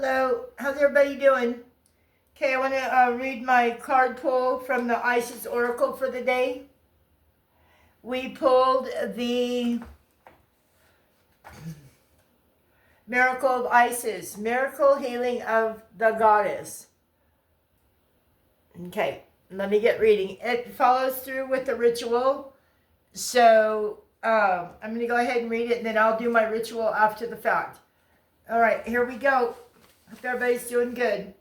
Hello, how's everybody doing? Okay, I want to read my card pull from the Isis Oracle for the day. We pulled the Miracle of Isis, Miracle Healing of the Goddess. Okay, let me get reading. It follows through with the ritual. So I'm going to go ahead and read it, and then I'll do my ritual after the fact. All right, here we go. Hope everybody's doing good.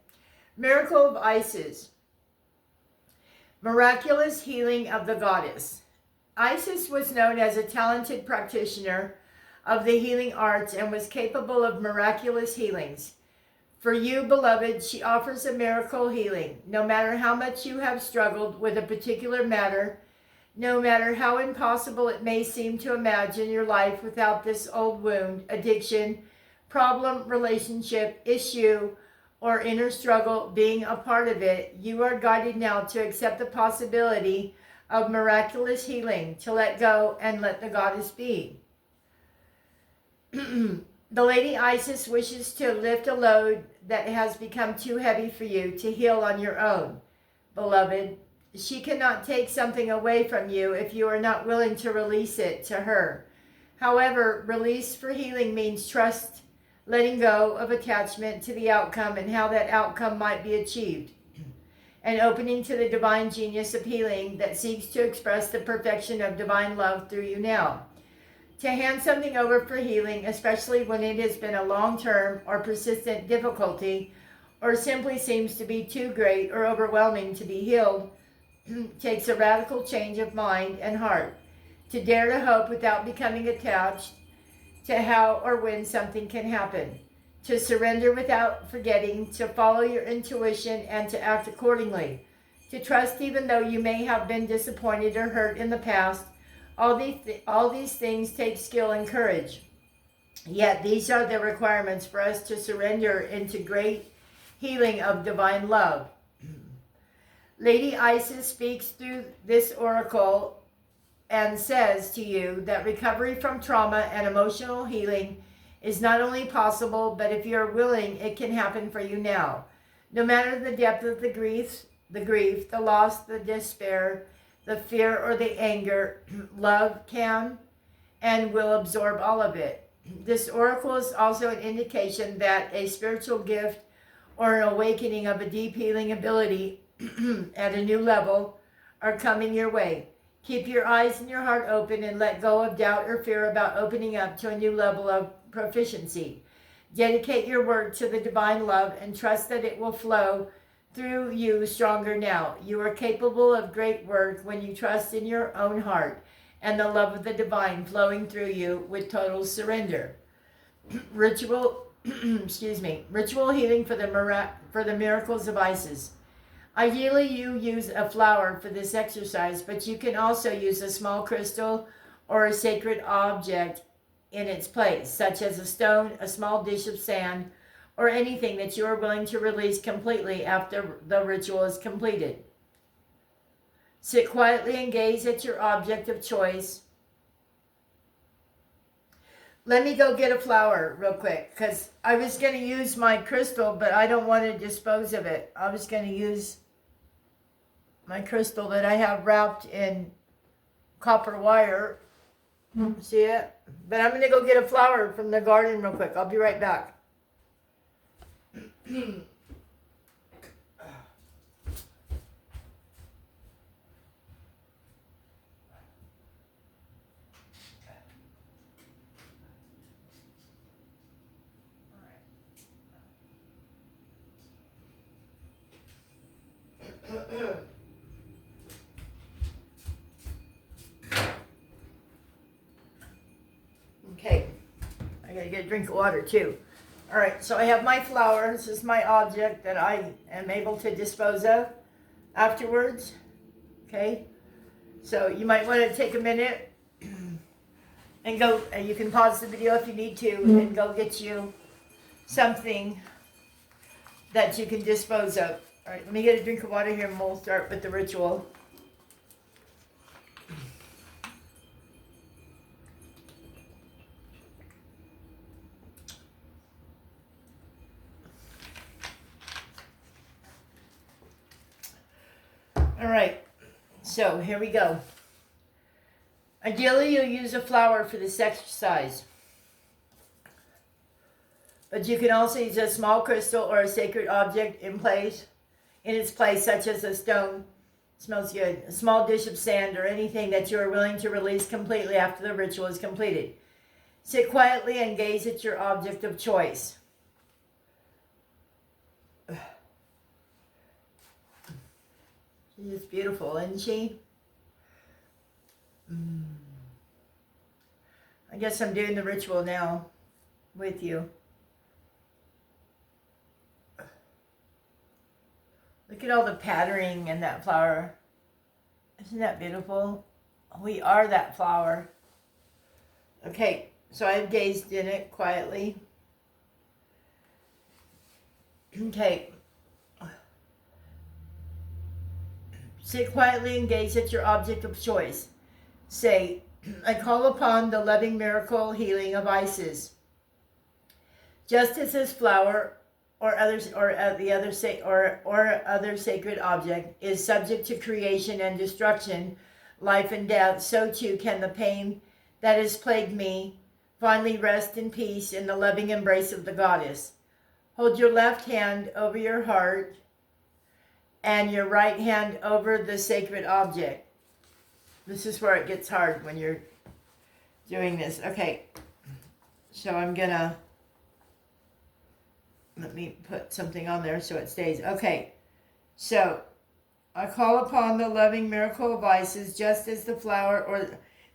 Miracle of Isis. Miraculous healing of the goddess. Isis was known as a talented practitioner of the healing arts and was capable of miraculous healings. For you, beloved, she offers a miracle healing. No matter how much you have struggled with a particular matter, no matter how impossible it may seem to imagine your life without this old wound, addiction, problem, relationship, issue, or inner struggle being a part of it, you are guided now to accept the possibility of miraculous healing, to let go and let the goddess be. The Lady Isis wishes to lift a load that has become too heavy for you to heal on your own. Beloved, she cannot take something away from you if you are not willing to release it to her. However, release for healing means trust, letting go of attachment to the outcome and how that outcome might be achieved, and opening to the divine genius of healing that seeks to express the perfection of divine love through you now. To hand something over for healing, especially when it has been a long-term or persistent difficulty, or simply seems to be too great or overwhelming to be healed, takes a radical change of mind and heart. To dare to hope without becoming attached to how or when something can happen, to surrender without forgetting, to follow your intuition and to act accordingly, to trust even though you may have been disappointed or hurt in the past. All these things take skill and courage. Yet these are the requirements for us to surrender into great healing of divine love. Lady Isis speaks through this oracle and says to you that recovery from trauma and emotional healing is not only possible, but if you're willing, it can happen for you now. No matter the depth of the grief, the loss, the despair, the fear, or the anger, love can and will absorb all of it. This oracle is also an indication that a spiritual gift or an awakening of a deep healing ability at a new level are coming your way. Keep your eyes and your heart open and let go of doubt or fear about opening up to a new level of proficiency. Dedicate your work to the divine love and trust that it will flow through you stronger now. You are capable of great work when you trust in your own heart and the love of the divine flowing through you with total surrender. Ritual healing for the miracles of Isis. Ideally, you use a flower for this exercise, but you can also use a small crystal or a sacred object in its place, such as a stone, a small dish of sand, or anything that you are willing to release completely after the ritual is completed. Sit quietly and gaze at your object of choice. Let me go get a flower real quick, because I was going to use my crystal, but I don't want to dispose of it. I was going to use my crystal that I have wrapped in copper wire. See it? But I'm going to go get a flower from the garden real quick. I'll be right back. Okay, I gotta get a drink of water too. All right, so I have my flower. This is my object that I am able to dispose of afterwards. Okay, so you might want to take a minute and go, you can pause the video if you need to, and go get you something that you can dispose of. All right, let me get a drink of water here and we'll start with the ritual. All right, so here we go. Ideally, you'll use a flower for this exercise. But you can also use a small crystal or a sacred object in its place, such as a stone. Smells good. A small dish of sand or anything that you are willing to release completely after the ritual is completed. Sit quietly and gaze at your object of choice. She's beautiful, isn't she? I guess I'm doing the ritual now with you. Look at all the patterning in that flower. Isn't that beautiful? We are that flower. Okay, so I've gazed in it quietly. Okay. Sit quietly and gaze at your object of choice. Say, I call upon the loving miracle healing of Isis. Just as this flower or other sacred object is subject to creation and destruction, life and death, so too can the pain that has plagued me finally rest in peace in the loving embrace of the goddess. Hold your left hand over your heart and your right hand over the sacred object. This is where it gets hard when you're doing this. Okay, so I'm gonna, let me put something on there so it stays. Okay, so I call upon the loving miracle of Isis, just as the flower or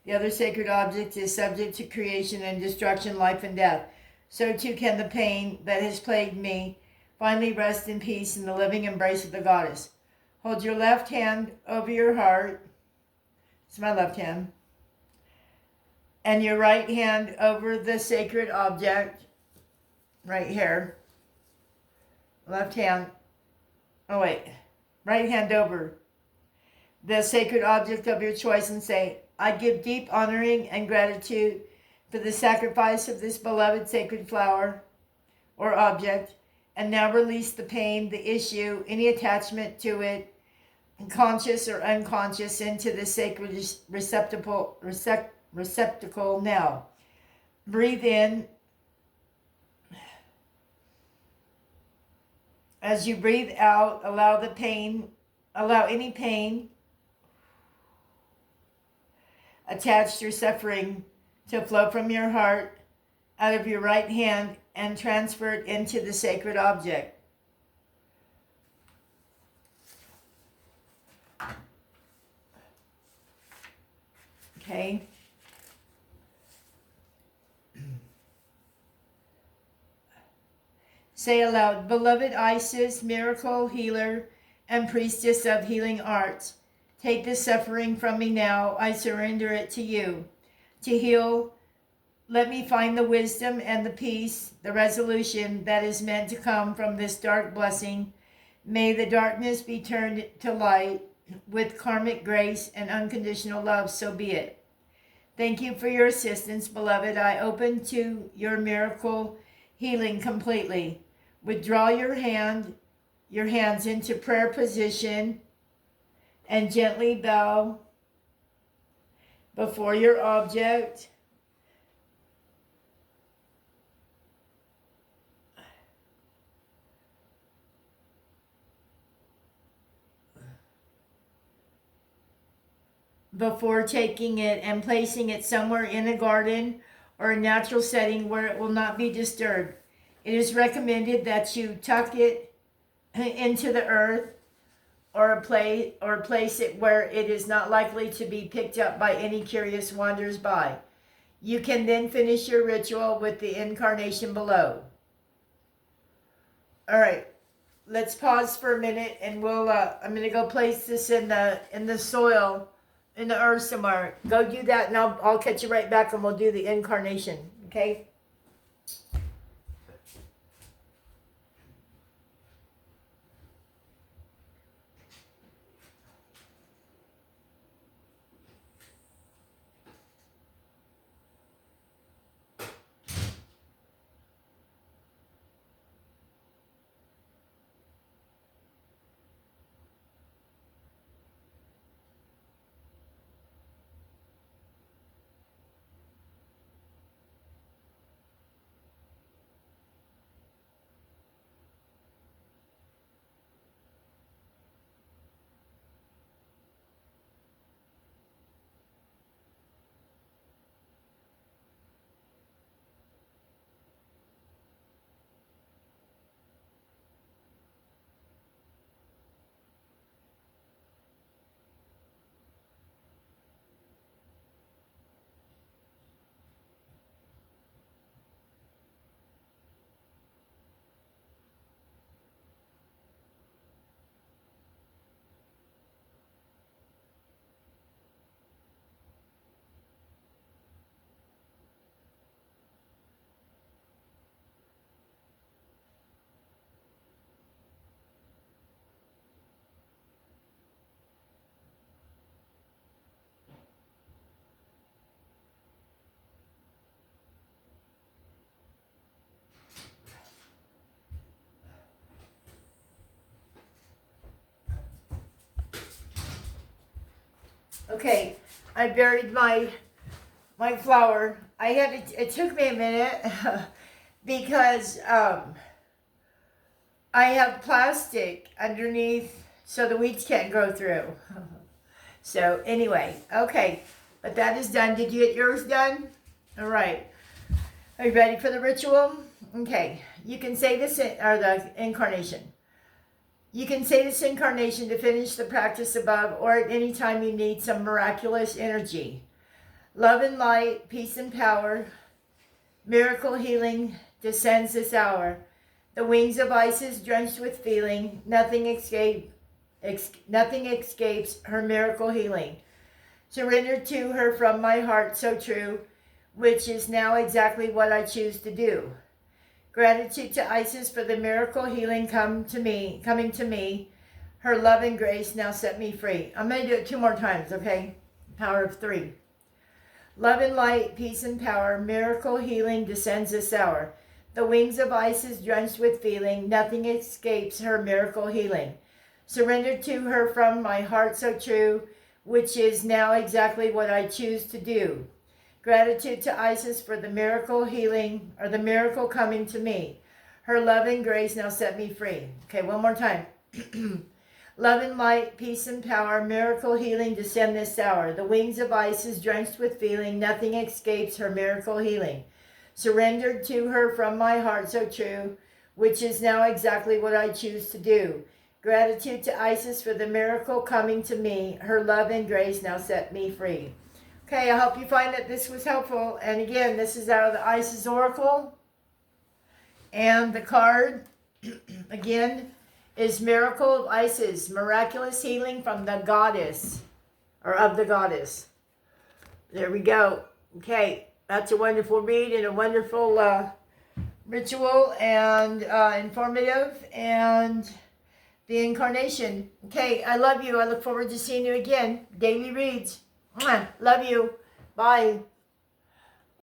the other sacred object is subject to creation and destruction, life and death. So too can the pain that has plagued me finally rest in peace in the living embrace of the goddess. Hold your left hand over your heart. It's my left hand. And your right hand over the sacred object. Right here. Left hand. Oh wait. Right hand over the sacred object of your choice and say, I give deep honoring and gratitude for the sacrifice of this beloved sacred flower or object, and now release the pain, the issue, any attachment to it, conscious or unconscious, into the sacred receptacle now. Breathe in. As you breathe out, allow any pain attached or suffering to flow from your heart out of your right hand and transfer it into the sacred object. Okay. Say aloud, beloved Isis, miracle healer and priestess of healing arts, take this suffering from me now. I surrender it to you. To heal, let me find the wisdom and the peace, the resolution that is meant to come from this dark blessing. May the darkness be turned to light with karmic grace and unconditional love, so be it. Thank you for your assistance, beloved. I open to your miracle healing completely. Withdraw your hands into prayer position and gently bow before your object. Before taking it and placing it somewhere in a garden or a natural setting where it will not be disturbed. It is recommended that you tuck it into the earth or place it where it is not likely to be picked up by any curious wanders by. You can then finish your ritual with the incarnation below. All right, let's pause for a minute, and we'll. I'm gonna go place this in the soil, in the earth somewhere. Go do that, and I'll catch you right back, and we'll do the incarnation. Okay. Okay, I buried my flower. It took me a minute because I have plastic underneath so the weeds can't grow through. So anyway, okay, but that is done. Did you get yours done? All right. Are you ready for the ritual? Okay, you can say this, or the incarnation. You can say this incarnation to finish the practice above, or at any time you need some miraculous energy. Love and light, peace and power, miracle healing descends this hour. The wings of Isis drenched with feeling, nothing escapes her miracle healing. Surrender to her from my heart so true, which is now exactly what I choose to do. Gratitude to Isis for the miracle healing coming to me. Her love and grace now set me free. I'm going to do it 2 more times, okay? Power of 3. Love and light, peace and power, miracle healing descends this hour. The wings of Isis drenched with feeling, nothing escapes her miracle healing. Surrender to her from my heart so true, which is now exactly what I choose to do. Gratitude to Isis for the miracle healing, or the miracle coming to me. Her love and grace now set me free. Okay, 1 more time. Love and light, peace and power, miracle healing descend this hour. The wings of Isis drenched with feeling, nothing escapes her miracle healing. Surrendered to her from my heart so true, which is now exactly what I choose to do. Gratitude to Isis for the miracle coming to me. Her love and grace now set me free. Okay, I hope you find that this was helpful. And again, this is out of the Isis Oracle. And the card, again, is Miracle of Isis, miraculous healing from the goddess, or of the goddess. There we go. Okay, that's a wonderful read and a wonderful ritual and informative, and the incarnation. Okay, I love you. I look forward to seeing you again. Daily reads. Mwah. Love you. Bye.